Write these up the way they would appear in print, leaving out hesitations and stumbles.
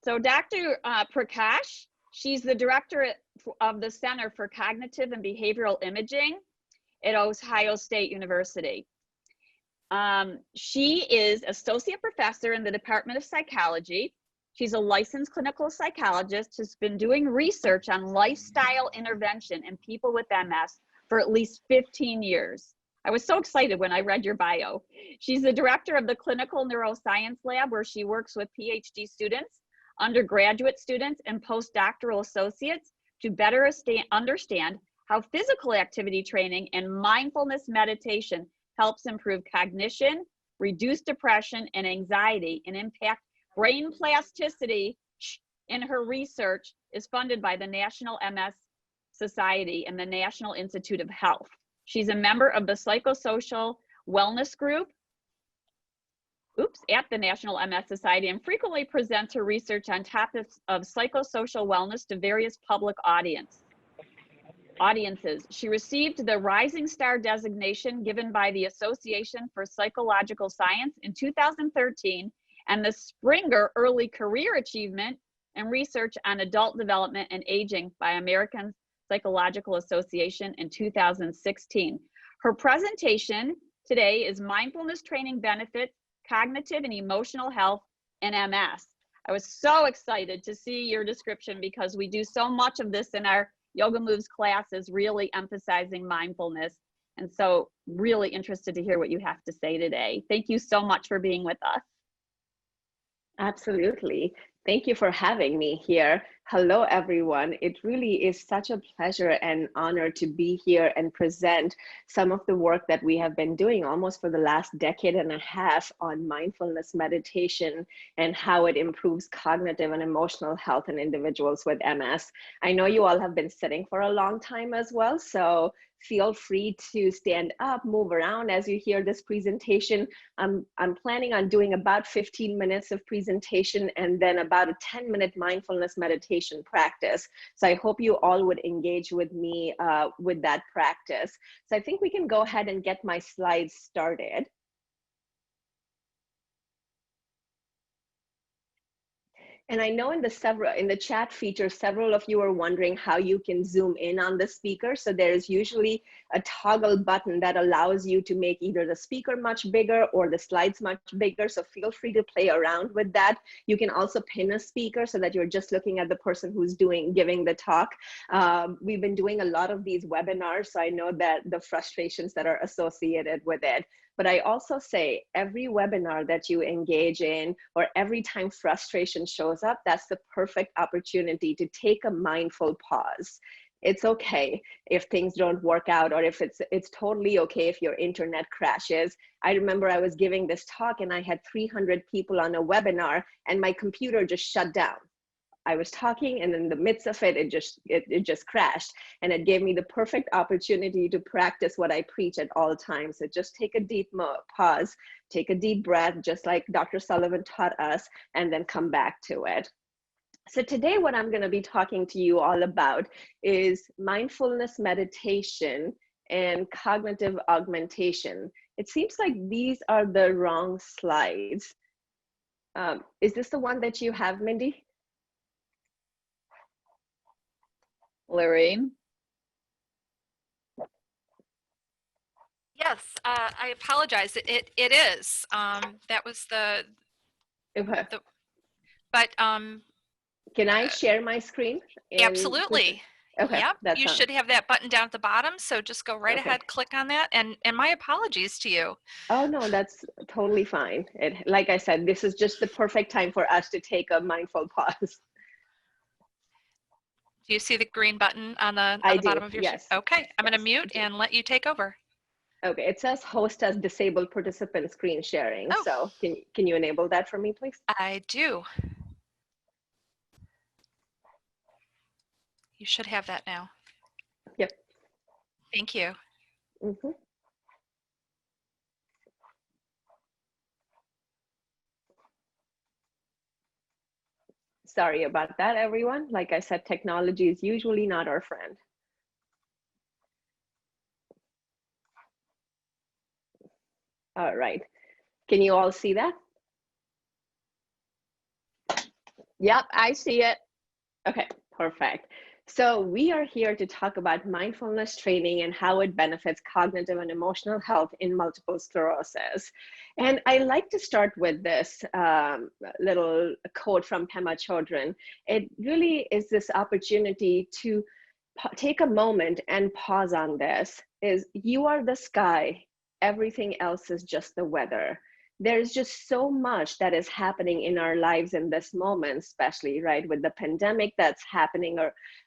So Dr. Prakas, she's the director of the Center for Cognitive and Behavioral Imaging at Ohio State University. She is associate professor in the Department of Psychology. She's a licensed clinical psychologist who's been doing research on lifestyle intervention in people with MS for at least 15 years. I was so excited when I read your bio. She's the director of the Clinical Neuroscience Lab, where she works with PhD students, undergraduate students, and postdoctoral associates to better understand how physical activity training and mindfulness meditation helps improve cognition, reduce depression and anxiety, and impact brain plasticity. In her research is funded by the National MS Society and the National Institute of Health. She's a member of the Psychosocial Wellness Group, at the National MS Society, and frequently presents her research on topics of psychosocial wellness to various public audiences. She received the Rising Star designation given by the Association for Psychological Science in 2013 and the Springer Early Career Achievement and Research on Adult Development and Aging by American Psychological Association in 2016. Her presentation today is Mindfulness Training Benefits, Cognitive and Emotional Health, and MS. I was so excited to see your description because we do so much of this in our Yoga Moves classes, really emphasizing mindfulness. And so really interested to hear what you have to say today. Thank you so much for being with us. Absolutely. Thank you for having me here. Hello, everyone. It really is such a pleasure and honor to be here and present some of the work that we have been doing almost for the last decade and a half on mindfulness meditation and how it improves cognitive and emotional health in individuals with MS. I know you all have been sitting for a long time as well, so feel free to stand up, move around as you hear this presentation. I'm planning on doing about 15 minutes of presentation and then about a 10-minute mindfulness meditation practice. So I hope you all would engage with me with that practice. So I think we can go ahead and get my slides started. And I know in the chat feature, several of you are wondering how you can zoom in on the speaker. So there is usually a toggle button that allows you to make either the speaker much bigger or the slides much bigger. So feel free to play around with that. You can also pin a speaker so that you're just looking at the person who's giving the talk. We've been doing a lot of these webinars, so I know that the frustrations that are associated with it. But I also say every webinar that you engage in or every time frustration shows up, that's the perfect opportunity to take a mindful pause. It's okay if things don't work out, or if it's totally okay if your internet crashes. I remember I was giving this talk and I had 300 people on a webinar and my computer just shut down. I was talking and in the midst of it, it just crashed. And it gave me the perfect opportunity to practice what I preach at all times. So just take a deep pause, take a deep breath, just like Dr. Sullivan taught us, and then come back to it. So today what I'm gonna be talking to you all about is mindfulness meditation and cognitive augmentation. It seems like these are the wrong slides. Is this the one that you have, Mindy? Larry? Yes, I apologize. It is. That was Okay. but can I share my screen? Absolutely. Okay. Yep. You should have that button down at the bottom. So just go right ahead, click on that. And my apologies to you. Oh no, that's totally fine. Like I said, this is just the perfect time for us to take a mindful pause. Do you see the green button on the bottom of your screen? Yes. Okay, I'm going to mute and let you take over. Okay, it says host as disabled participant screen sharing. Oh. So can you enable that for me, please? I do. You should have that now. Yep. Thank you. Mm-hmm. Sorry about that, everyone. Like I said, technology is usually not our friend. All right. Can you all see that? Yep, I see it. Okay, perfect. So we are here to talk about mindfulness training and how it benefits cognitive and emotional health in multiple sclerosis. And I like to start with this little quote from Pema Chodron. It really is this opportunity to take a moment and pause on this. Is you are the sky, everything else is just the weather. There's just so much that is happening in our lives in this moment, especially right with the pandemic that's happening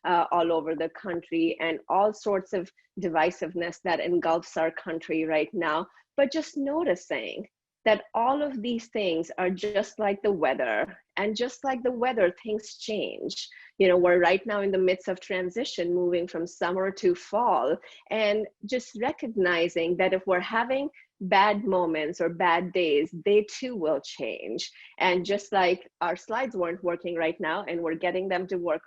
all over the country, and all sorts of divisiveness that engulfs our country right now. But just noticing that all of these things are just like the weather, and just like the weather, things change. You know, we're right now in the midst of transition, moving from summer to fall, and just recognizing that if we're having bad moments or bad days, they too will change. And just like our slides weren't working right now, and we're getting them to work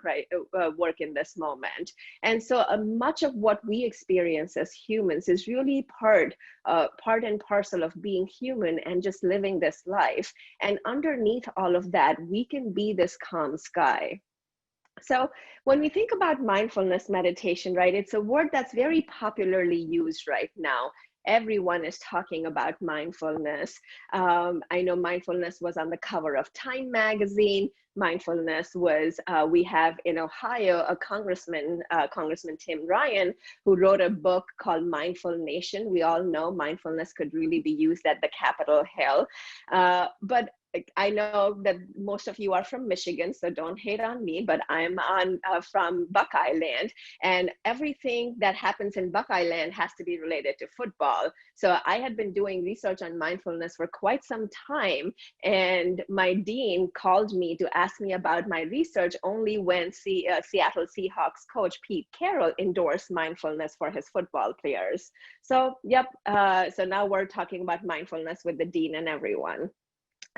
work in this moment. And so much of what we experience as humans is really part and parcel of being human and just living this life. And underneath all of that, we can be this calm sky. So when we think about mindfulness meditation, right, it's a word that's very popularly used right now. Everyone is talking about mindfulness. I know mindfulness was on the cover of Time magazine. Mindfulness was, we have in Ohio, a Congressman Tim Ryan, who wrote a book called Mindful Nation. We all know mindfulness could really be used at the Capitol Hill. But I know that most of you are from Michigan, so don't hate on me, but I'm from Buckeye Land, and everything that happens in Buckeye Land has to be related to football. So I had been doing research on mindfulness for quite some time, and my dean called me to ask me about my research only when Seattle Seahawks coach Pete Carroll endorsed mindfulness for his football players. So yep, so now we're talking about mindfulness with the dean and everyone.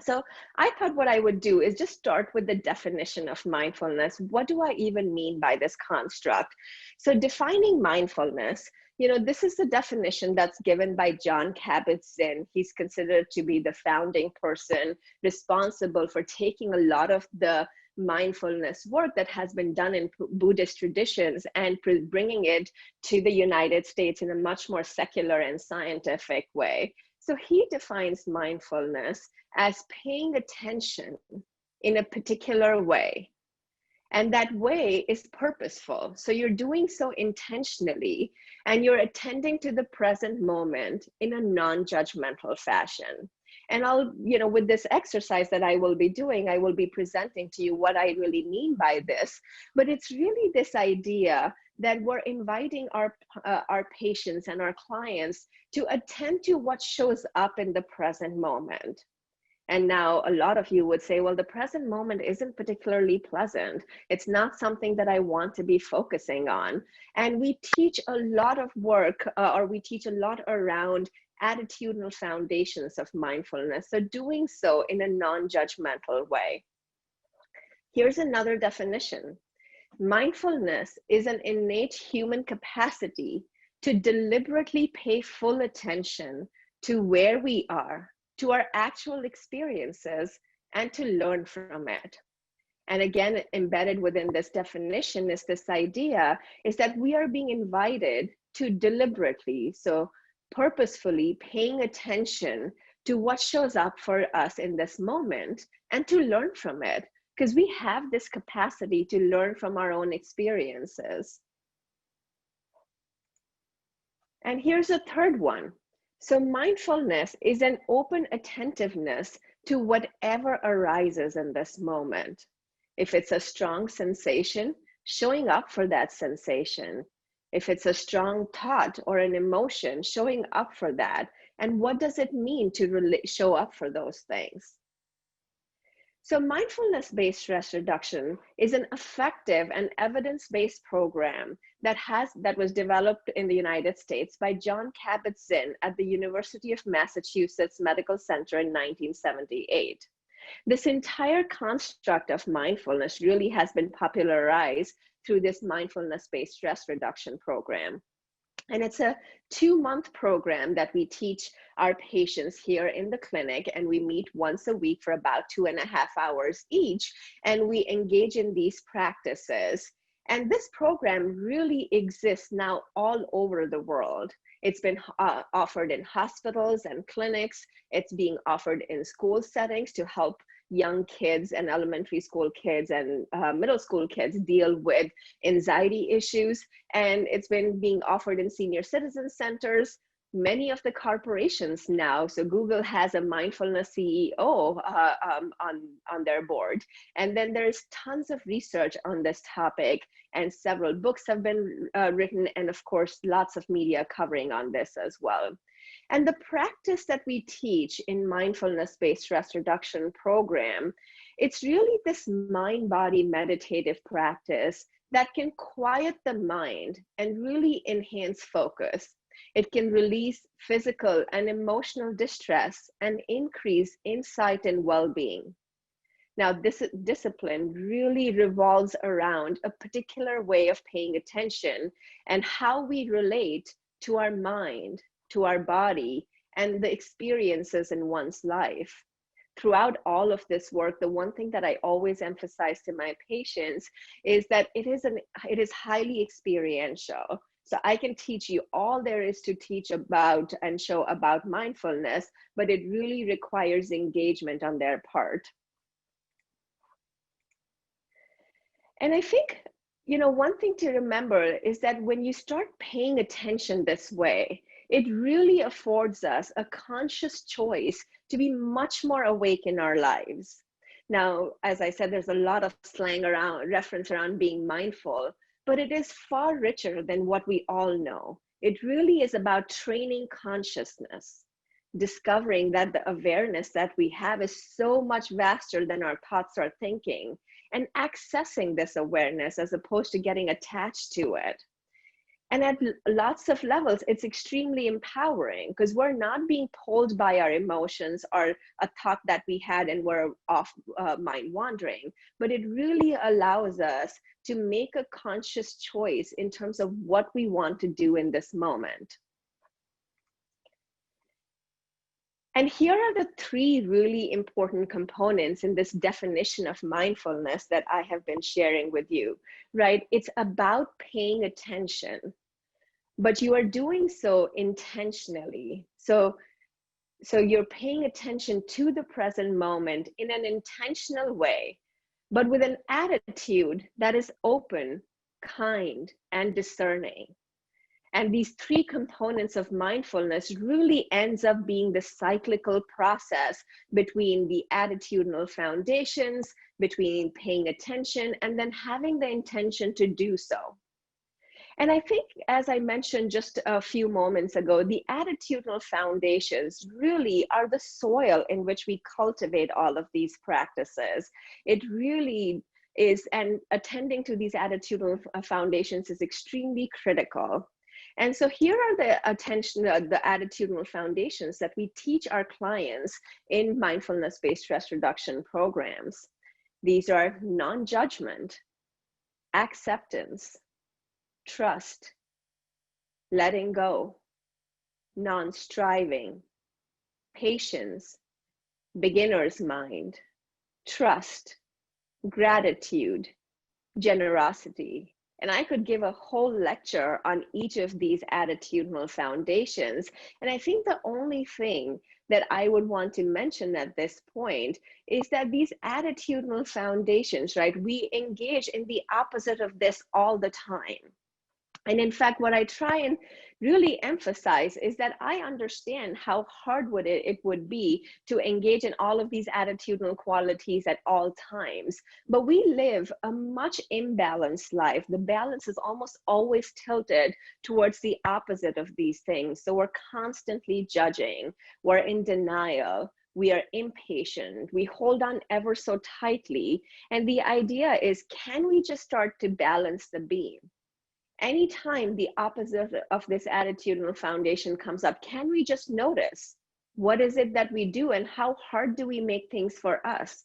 So I thought what I would do is just start with the definition of mindfulness. What do I even mean by this construct? So defining mindfulness, you know, this is the definition that's given by Jon Kabat-Zinn. He's considered to be the founding person responsible for taking a lot of the mindfulness work that has been done in Buddhist traditions and bringing it to the United States in a much more secular and scientific way. So he defines mindfulness as paying attention in a particular way. And that way is purposeful. So you're doing so intentionally, and you're attending to the present moment in a non-judgmental fashion. And I'll, you know, with this exercise that I will be doing, I will be presenting to you what I really mean by this. But it's really this idea that we're inviting our patients and our clients to attend to what shows up in the present moment. And now a lot of you would say, well, the present moment isn't particularly pleasant. It's not something that I want to be focusing on. And we teach a lot of work, or we teach a lot around attitudinal foundations of mindfulness. So doing so in a non-judgmental way. Here's another definition. Mindfulness is an innate human capacity to deliberately pay full attention to where we are, to our actual experiences, and to learn from it. And again, embedded within this definition is this idea is that we are being invited to deliberately, so purposefully paying attention to what shows up for us in this moment and to learn from it, because we have this capacity to learn from our own experiences. And here's a third one. So mindfulness is an open attentiveness to whatever arises in this moment. If it's a strong sensation, showing up for that sensation. If it's a strong thought or an emotion, showing up for that. And what does it mean to show up for those things? So mindfulness-based stress reduction is an effective and evidence-based program that was developed in the United States by Jon Kabat-Zinn at the University of Massachusetts Medical Center in 1978. This entire construct of mindfulness really has been popularized through this mindfulness-based stress reduction program. And it's a 2-month program that we teach our patients here in the clinic, and we meet once a week for about 2.5 hours each, and we engage in these practices. And this program really exists now all over the world. It's been offered in hospitals and clinics. It's being offered in school settings to help young kids and elementary school kids and middle school kids deal with anxiety issues. And it's been being offered in senior citizen centers. Many of the corporations now, so Google has a mindfulness CEO on their board. And then there's tons of research on this topic, and several books have been written, and of course, lots of media covering on this as well. And the practice that we teach in mindfulness-based stress reduction program, it's really this mind-body meditative practice that can quiet the mind and really enhance focus. It can release physical and emotional distress and increase insight and well-being. Now, this discipline really revolves around a particular way of paying attention and how we relate to our mind, to our body, and the experiences in one's life. Throughout all of this work, the one thing that I always emphasize to my patients is that it is highly experiential. So I can teach you all there is to teach about and show about mindfulness, but it really requires engagement on their part. And I think, one thing to remember is that when you start paying attention this way, it really affords us a conscious choice to be much more awake in our lives. Now, as I said, there's a lot of slang reference around being mindful, but it is far richer than what we all know. It really is about training consciousness, discovering that the awareness that we have is so much vaster than our thoughts are thinking, and accessing this awareness as opposed to getting attached to it. And at lots of levels, it's extremely empowering because we're not being pulled by our emotions or a thought that we had and we're off mind wandering, but it really allows us to make a conscious choice in terms of what we want to do in this moment. And here are the 3 really important components in this definition of mindfulness that I have been sharing with you, right? It's about paying attention, but you are doing so intentionally. So you're paying attention to the present moment in an intentional way, but with an attitude that is open, kind, and discerning. And these 3 components of mindfulness really ends up being the cyclical process between the attitudinal foundations, between paying attention, and then having the intention to do so. And I think, as I mentioned just a few moments ago, the attitudinal foundations really are the soil in which we cultivate all of these practices. It really is, and attending to these attitudinal foundations is extremely critical. And so here are the attitudinal foundations that we teach our clients in mindfulness-based stress reduction programs. These are non-judgment, acceptance, trust, letting go, non-striving, patience, beginner's mind, trust, gratitude, generosity. And I could give a whole lecture on each of these attitudinal foundations. And I think the only thing that I would want to mention at this point is that these attitudinal foundations, right, we engage in the opposite of this all the time. And in fact, what I try and really emphasize is that I understand how hard it would be to engage in all of these attitudinal qualities at all times. But we live a much imbalanced life. The balance is almost always tilted towards the opposite of these things. So we're constantly judging, we're in denial, we are impatient, we hold on ever so tightly. And the idea is, can we just start to balance the beam? Anytime the opposite of this attitudinal foundation comes up, can we just notice what is it that we do and how hard do we make things for us?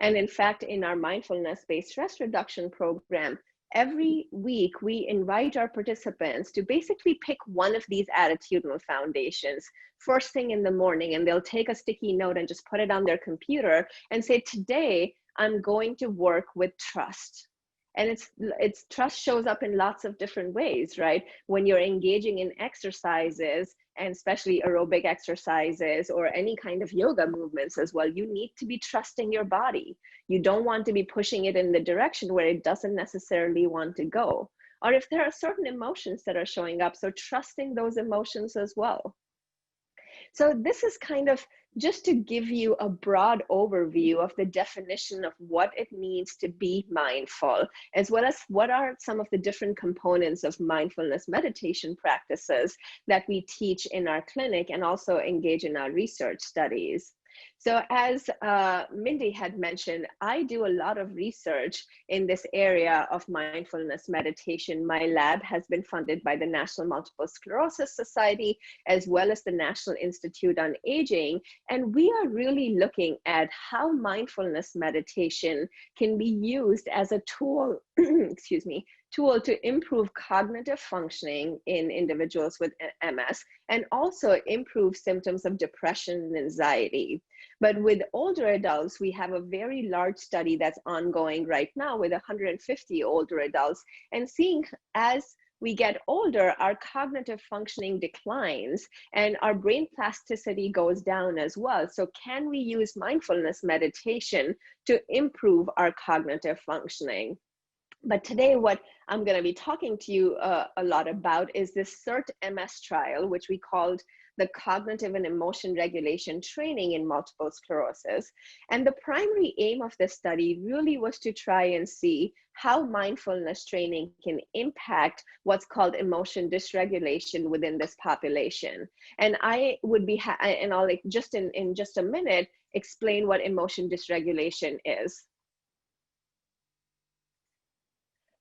And in fact, in our mindfulness-based stress reduction program, every week we invite our participants to basically pick one of these attitudinal foundations first thing in the morning, and they'll take a sticky note and just put it on their computer and say, today I'm going to work with trust. And it's trust shows up in lots of different ways, right? When you're engaging in exercises, and especially aerobic exercises or any kind of yoga movements as well, you need to be trusting your body. You don't want to be pushing it in the direction where it doesn't necessarily want to go. Or if there are certain emotions that are showing up, so trusting those emotions as well. So this is kind of just to give you a broad overview of the definition of what it means to be mindful, as well as what are some of the different components of mindfulness meditation practices that we teach in our clinic and also engage in our research studies. So as Mindy had mentioned, I do a lot of research in this area of mindfulness meditation. My lab has been funded by the National Multiple Sclerosis Society, as well as the National Institute on Aging. And we are really looking at how mindfulness meditation can be used as a tool, tool to improve cognitive functioning in individuals with MS, and also improve symptoms of depression and anxiety. But with older adults, we have a very large study that's ongoing right now with 150 older adults, and seeing as we get older, our cognitive functioning declines and our brain plasticity goes down as well. So can we use mindfulness meditation to improve our cognitive functioning? But today, what I'm going to be talking to you a lot about is this CERT-MS trial, which we called the Cognitive and Emotion Regulation Training in Multiple Sclerosis. And the primary aim of this study really was to try and see how mindfulness training can impact what's called emotion dysregulation within this population. And I would be, and I'll just in just a minute explain what emotion dysregulation is.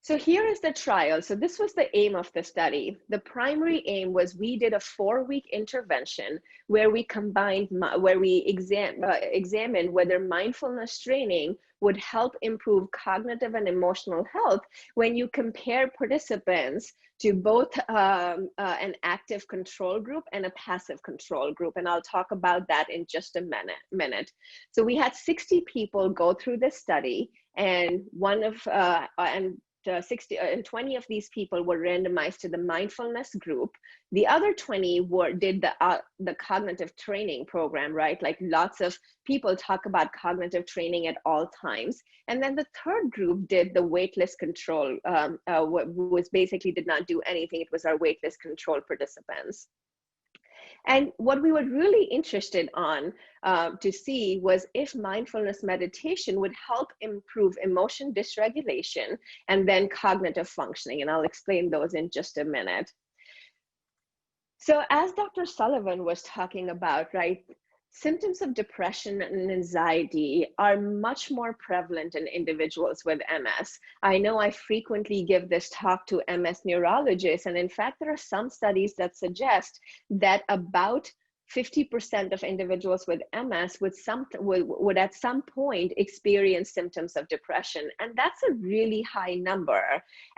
So here is the trial. So this was the aim of the study. The primary aim was we did a 4-week intervention where we combined, where we examined whether mindfulness training would help improve cognitive and emotional health when you compare participants to both an active control group and a passive control group. And I'll talk about that in just a minute. So we had 60 people go through this study, and 20 of these people were randomized to the mindfulness group. The other 20 did the cognitive training program, right? Like lots of people talk about cognitive training at all times. And then the third group did the waitlist control, was basically did not do anything. It was our waitlist control participants. And what we were really interested on to see was if mindfulness meditation would help improve emotion dysregulation and then cognitive functioning. And I'll explain those in just a minute. So as Dr. Sullivan was talking about, right, symptoms of depression and anxiety are much more prevalent in individuals with MS. I know I frequently give this talk to MS neurologists, and in fact, there are some studies that suggest that about 50% of individuals with MS would at some point experience symptoms of depression. And that's a really high number.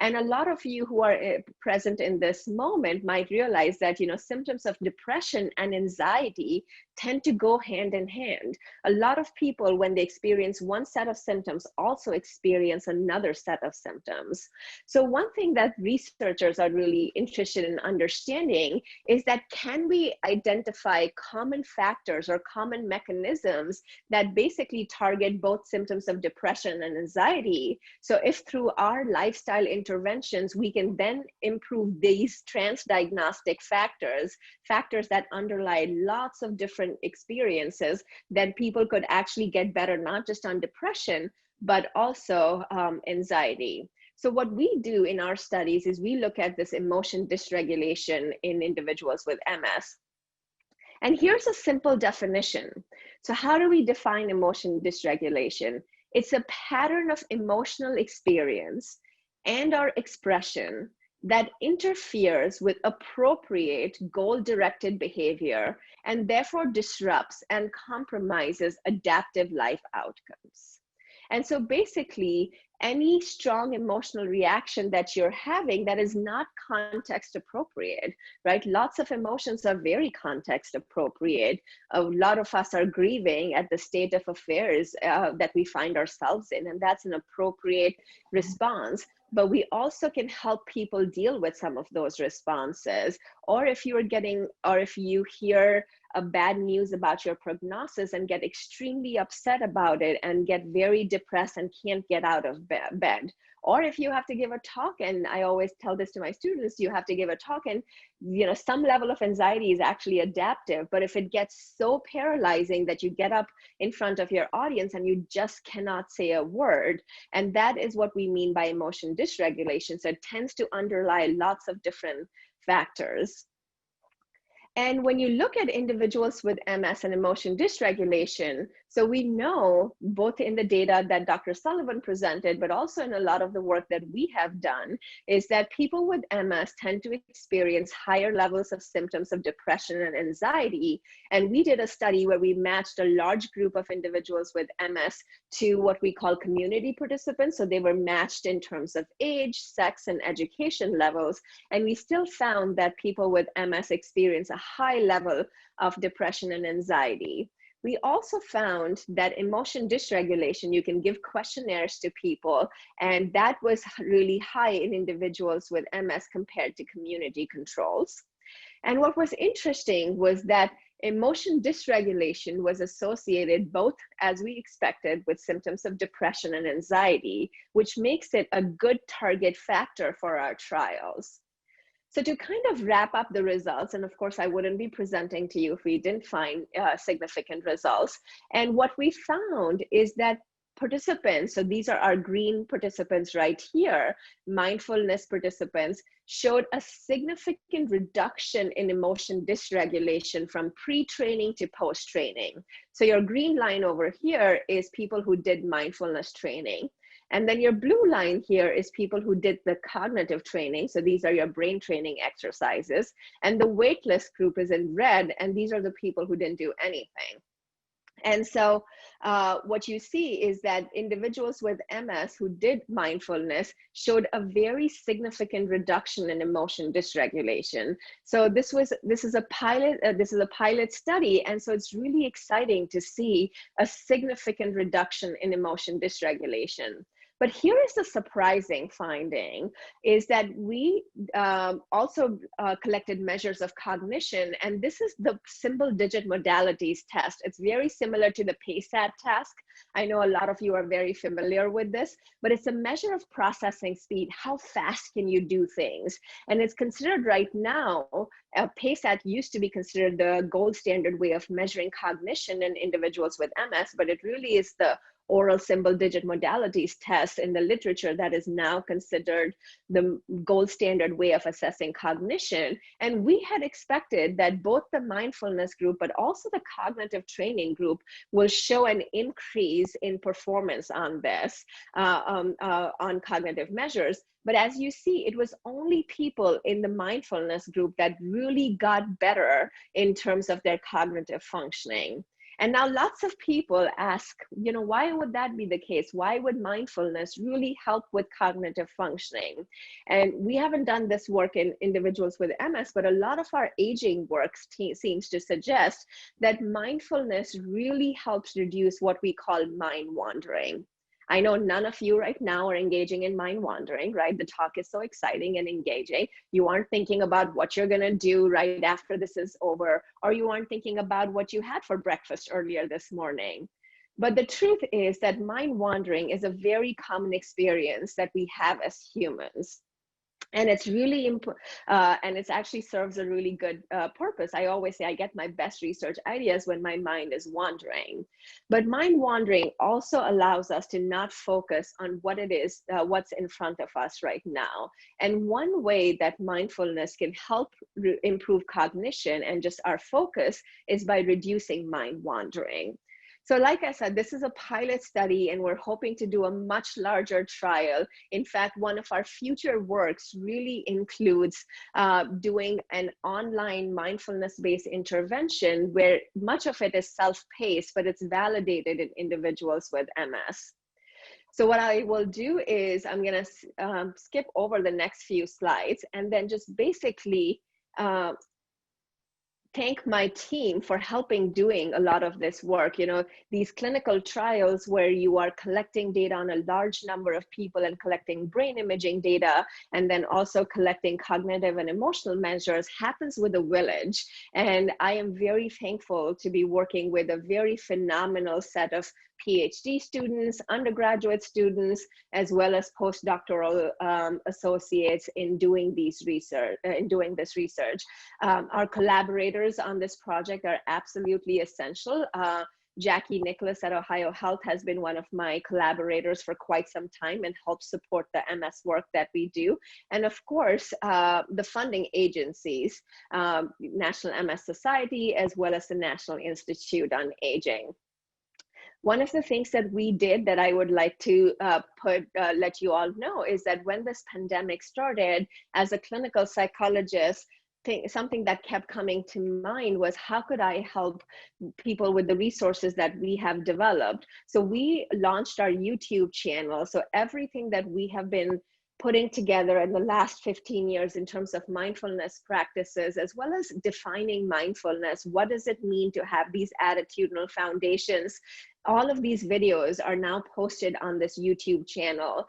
And a lot of you who are present in this moment might realize that, you know, symptoms of depression and anxiety tend to go hand in hand. A lot of people, when they experience one set of symptoms, also experience another set of symptoms. So one thing that researchers are really interested in understanding is that, can we identify common factors or common mechanisms that basically target both symptoms of depression and anxiety? So if through our lifestyle interventions, we can then improve these transdiagnostic factors that underlie lots of different experiences, then people could actually get better, not just on depression, but also anxiety. So what we do in our studies is we look at this emotion dysregulation in individuals with MS. And here's a simple definition. So how do we define emotion dysregulation? It's a pattern of emotional experience and our expression that interferes with appropriate goal-directed behavior and therefore disrupts and compromises adaptive life outcomes. And so basically, any strong emotional reaction that you're having that is not context appropriate, right? Lots of emotions are very context appropriate. A lot of us are grieving at the state of affairs that we find ourselves in, and that's an appropriate response. But we also can help people deal with some of those responses. Or if you hear a bad news about your prognosis and get extremely upset about it and get very depressed and can't get out of bed. Or if you have to give a talk, and I always tell this to my students, you have to give a talk, and some level of anxiety is actually adaptive, but if it gets so paralyzing that you get up in front of your audience and you just cannot say a word, and that is what we mean by emotion dysregulation. So it tends to underlie lots of different factors. And when you look at individuals with MS and emotion dysregulation, so we know both in the data that Dr. Sullivan presented, but also in a lot of the work that we have done, is that people with MS tend to experience higher levels of symptoms of depression and anxiety. And we did a study where we matched a large group of individuals with MS to what we call community participants. So they were matched in terms of age, sex, and education levels. And we still found that people with MS experience a high level of depression and anxiety. We also found that emotion dysregulation, you can give questionnaires to people, and that was really high in individuals with MS compared to community controls. And what was interesting was that emotion dysregulation was associated both, as we expected, with symptoms of depression and anxiety, which makes it a good target factor for our trials. So to kind of wrap up the results, and of course I wouldn't be presenting to you if we didn't find significant results. And what we found is that participants, so these are our green participants right here, mindfulness participants, showed a significant reduction in emotion dysregulation from pre-training to post-training. So your green line over here is people who did mindfulness training. And then your blue line here is people who did the cognitive training. So these are your brain training exercises. And the waitlist group is in red, and these are the people who didn't do anything. And so what you see is that individuals with MS who did mindfulness showed a very significant reduction in emotion dysregulation. So this is a pilot study, and so it's really exciting to see a significant reduction in emotion dysregulation. But here is the surprising finding, is that we also collected measures of cognition, and this is the symbol digit modalities test. It's very similar to the PASAT task. I know a lot of you are very familiar with this, but it's a measure of processing speed. How fast can you do things? And it's considered right now, PASAT used to be considered the gold standard way of measuring cognition in individuals with MS, but it really is the oral symbol digit modalities test in the literature that is now considered the gold standard way of assessing cognition. And we had expected that both the mindfulness group, but also the cognitive training group, will show an increase in performance on this, on cognitive measures. But as you see, it was only people in the mindfulness group that really got better in terms of their cognitive functioning. And now lots of people ask, why would that be the case? Why would mindfulness really help with cognitive functioning? And we haven't done this work in individuals with MS, but a lot of our aging work seems to suggest that mindfulness really helps reduce what we call mind wandering. I know none of you right now are engaging in mind wandering, right? The talk is so exciting and engaging. You aren't thinking about what you're gonna do right after this is over, or you aren't thinking about what you had for breakfast earlier this morning. But the truth is that mind wandering is a very common experience that we have as humans. And it's really and it actually serves a really good purpose. I always say I get my best research ideas when my mind is wandering. But mind wandering also allows us to not focus on what it is, what's in front of us right now. And one way that mindfulness can help improve cognition and just our focus is by reducing mind wandering. So like I said, this is a pilot study, and we're hoping to do a much larger trial. In fact, one of our future works really includes doing an online mindfulness-based intervention where much of it is self-paced, but it's validated in individuals with MS. So what I will do is I'm going to skip over the next few slides and then just basically thank my team for helping doing a lot of this work. You know, these clinical trials where you are collecting data on a large number of people and collecting brain imaging data, and then also collecting cognitive and emotional measures happens with a village. And I am very thankful to be working with a very phenomenal set of PhD students, undergraduate students, as well as postdoctoral associates in doing this research. Our collaborators on this project are absolutely essential. Jackie Nicholas at Ohio Health has been one of my collaborators for quite some time and helps support the MS work that we do. And of course, the funding agencies, National MS Society, as well as the National Institute on Aging. One of the things that we did that I would like to let you all know is that when this pandemic started, as a clinical psychologist, something that kept coming to mind was how could I help people with the resources that we have developed? So we launched our YouTube channel. So everything that we have been putting together in the last 15 years in terms of mindfulness practices, as well as defining mindfulness, what does it mean to have these attitudinal foundations? All of these videos are now posted on this YouTube channel.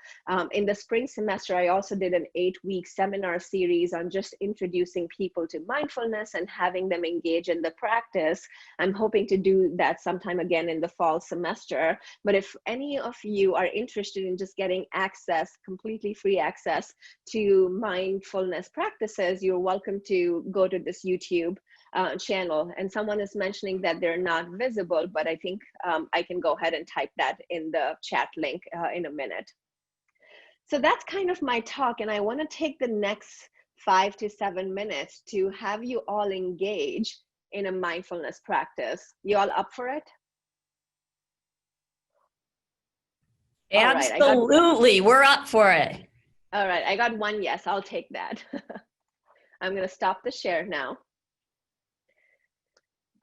In the spring semester, I also did an 8-week seminar series on just introducing people to mindfulness and having them engage in the practice. I'm hoping to do that sometime again in the fall semester. But if any of you are interested in just getting access, completely free access to mindfulness practices, you're welcome to go to this YouTube channel. And someone is mentioning that they're not visible, but I think I can go ahead and type that in the chat link in a minute. So that's kind of my talk, and I want to take the next 5 to 7 minutes to have you all engage in a mindfulness practice. You all up for it? Absolutely, we're up for it. All right, I got one yes, I'll take that. I'm going to stop the share now.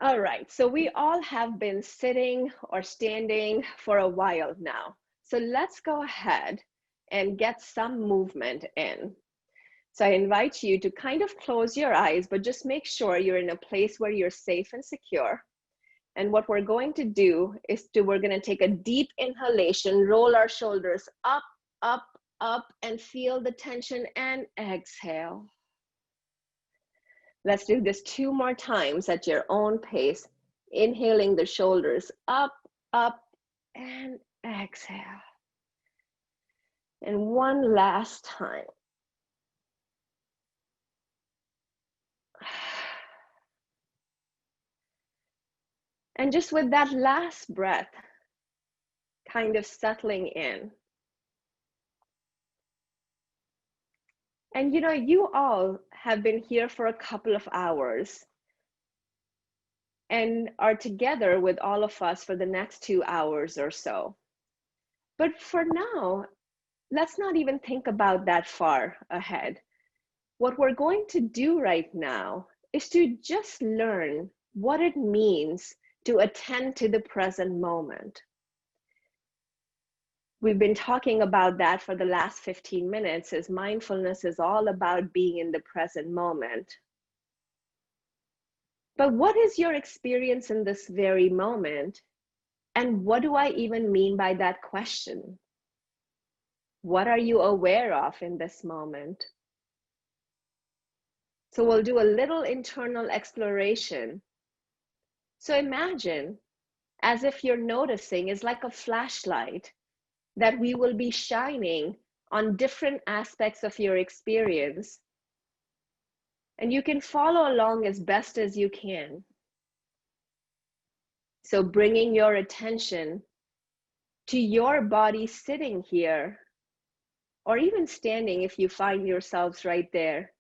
All right, so we all have been sitting or standing for a while now. So let's go ahead and get some movement in. So I invite you to kind of close your eyes, but just make sure you're in a place where you're safe and secure. And what we're going to do is we're going to take a deep inhalation, roll our shoulders up, up, up, and feel the tension, and exhale. Let's do this 2 more times at your own pace. Inhaling the shoulders up, up, and exhale. And one last time. And just with that last breath, kind of settling in. And you know, you all have been here for a couple of hours and are together with all of us for the next 2 hours or so. But for now, let's not even think about that far ahead. What we're going to do right now is to just learn what it means to attend to the present moment. We've been talking about that for the last 15 minutes, as mindfulness is all about being in the present moment. But what is your experience in this very moment? And what do I even mean by that question? What are you aware of in this moment? So we'll do a little internal exploration. So imagine as if you're noticing is like a flashlight that we will be shining on different aspects of your experience. And you can follow along as best as you can. So bringing your attention to your body sitting here, or even standing if you find yourselves right there.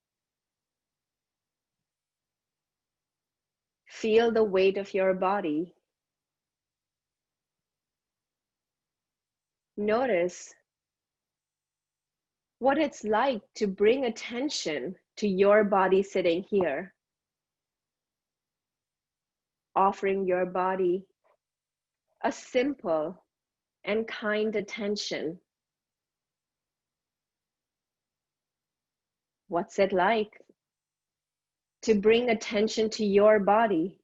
Feel the weight of your body. Notice what it's like to bring attention to your body sitting here. Offering your body a simple and kind attention. What's it like to bring attention to your body?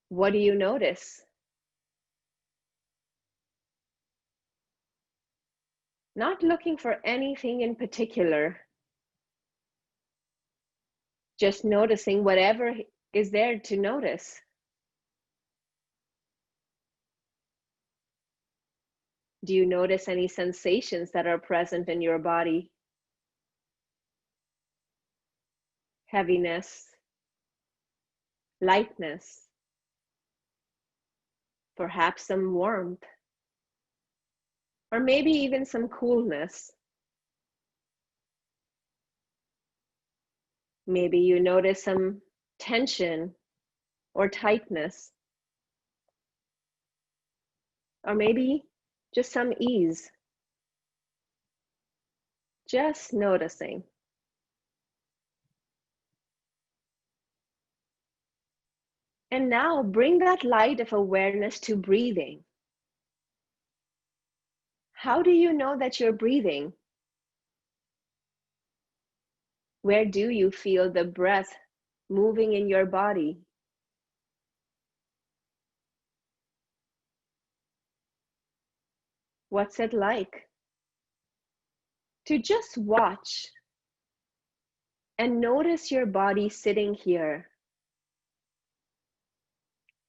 What do you notice? Not looking for anything in particular, just noticing whatever is there to notice. Do you notice any sensations that are present in your body? Heaviness, lightness, perhaps some warmth, or maybe even some coolness. Maybe you notice some tension or tightness, or maybe just some ease. Just noticing. And now bring that light of awareness to breathing. How do you know that you're breathing? Where do you feel the breath moving in your body? What's it like to just watch and notice your body sitting here?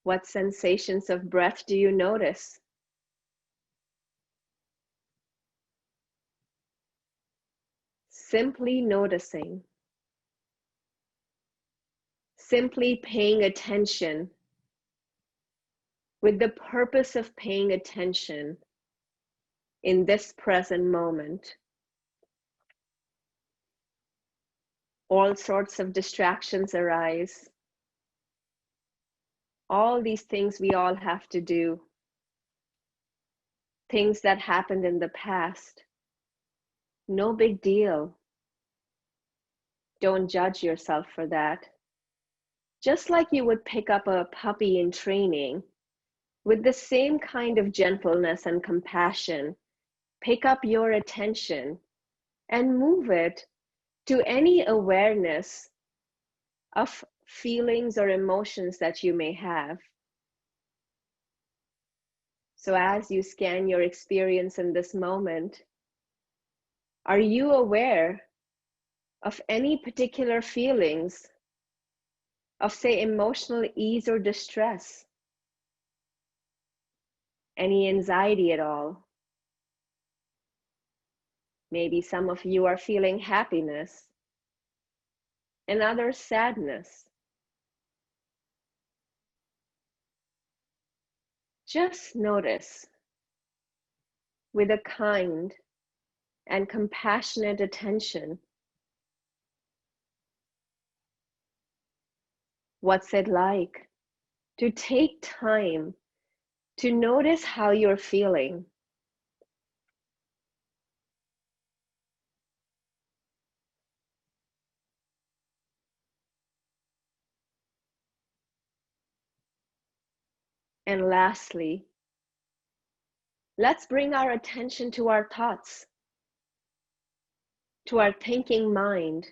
What sensations of breath do you notice? Simply noticing, simply paying attention with the purpose of paying attention in this present moment. All sorts of distractions arise. All these things we all have to do. Things that happened in the past. No big deal. Don't judge yourself for that. Just like you would pick up a puppy in training, with the same kind of gentleness and compassion, pick up your attention and move it to any awareness of feelings or emotions that you may have. So as you scan your experience in this moment, are you aware of any particular feelings of, say, emotional ease or distress? Any anxiety at all? Maybe some of you are feeling happiness and others sadness. Just notice with a kind and compassionate attention. What's it like to take time to notice how you're feeling? And lastly, let's bring our attention to our thoughts, to our thinking mind.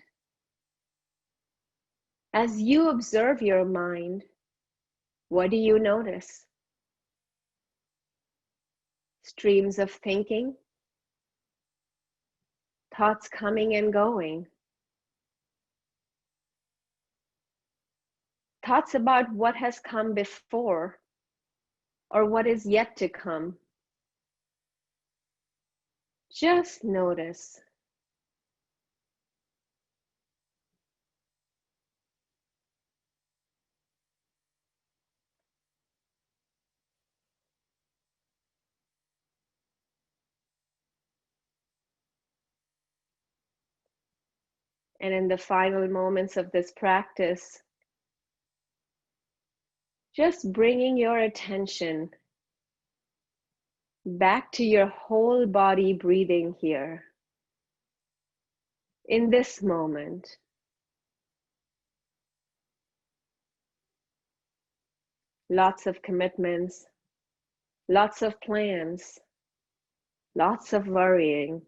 As you observe your mind, what do you notice? Streams of thinking, thoughts coming and going, thoughts about what has come before or what is yet to come. Just notice. And in the final moments of this practice, just bringing your attention back to your whole body breathing here, in this moment. Lots of commitments, lots of plans, lots of worrying.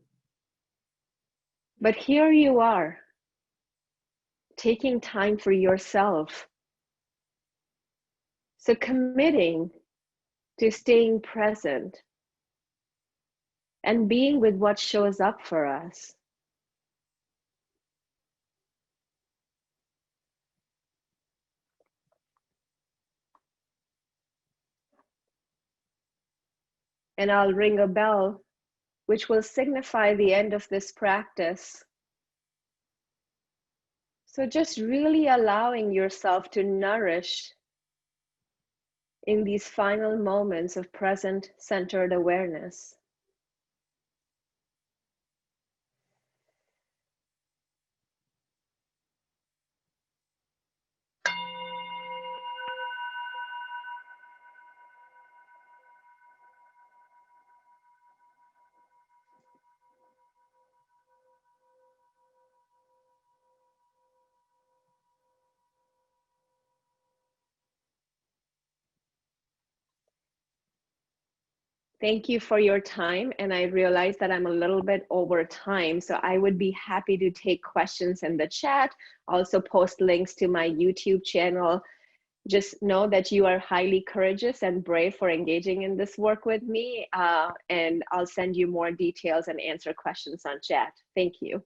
But here you are, taking time for yourself. So committing to staying present and being with what shows up for us. And I'll ring a bell, which will signify the end of this practice. So just really allowing yourself to nourish in these final moments of present centered awareness. Thank you for your time. And I realize that I'm a little bit over time, so I would be happy to take questions in the chat, also post links to my YouTube channel. Just know that you are highly courageous and brave for engaging in this work with me. And I'll send you more details and answer questions on chat. Thank you.